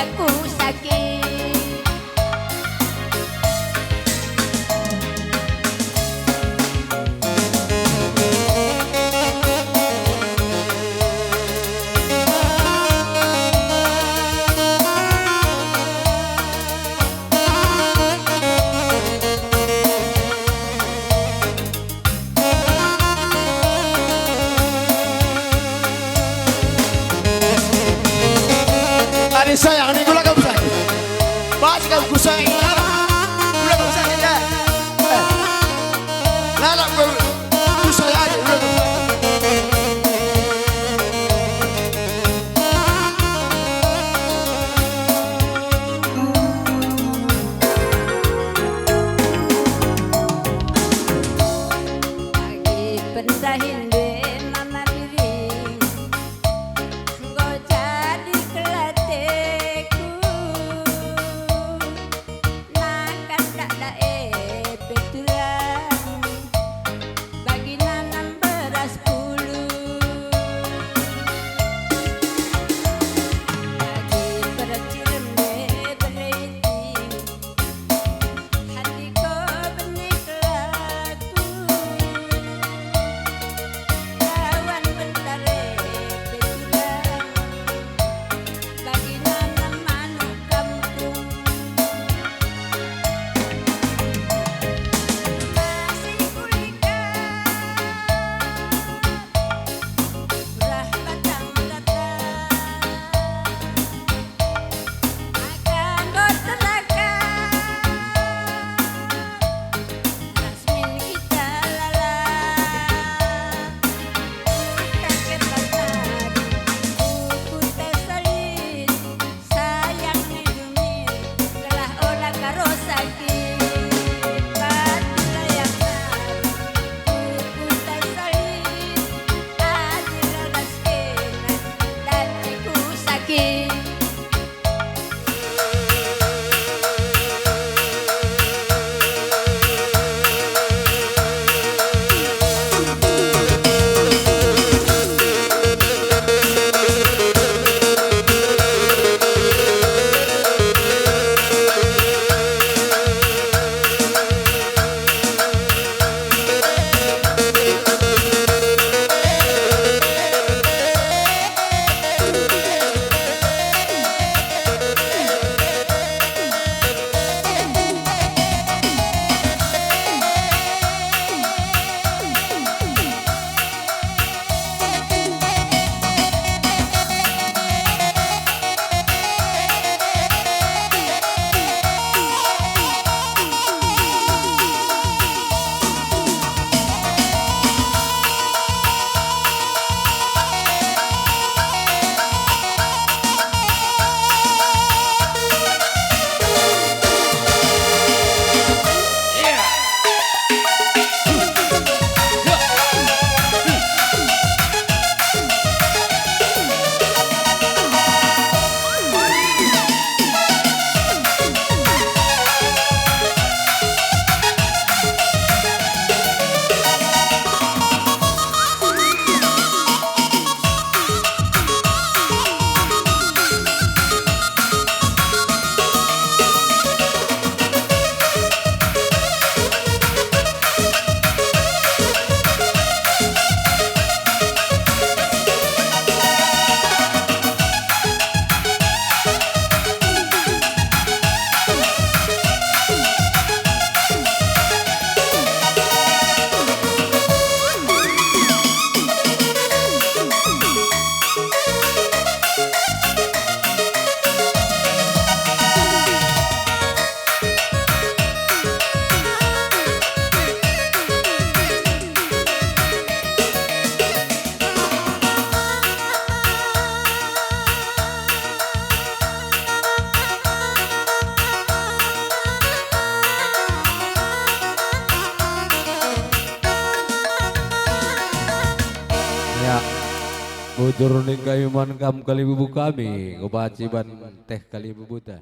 dadaku sakit. Adik sayang, ini gula kamu sayang. Baca kamu sayang. Gula kamu sayang ya. Nala kamu sayang aja. Gula kamu sayang. Lagi pendahin deh mama diri, engkau jadi kelateku, nakan tak dae petulang, bagi nanam beras puluh. Lagi bercium deh berating, hati kau benih laku, kawan bentare petulang, bagi nanam manuk kampung. Masih kulikat surah batang datang, akan bertelakan Lasmin kita lalang. Kakek pasar buku tersalin, sayang ngidumin telah olah karo sakit. Pati layakna buku tersalin, adil laskenan dan iku sakit. Ya, bujur ning kayuman kam kali bubu kami, kebaciban teh kali bubuta.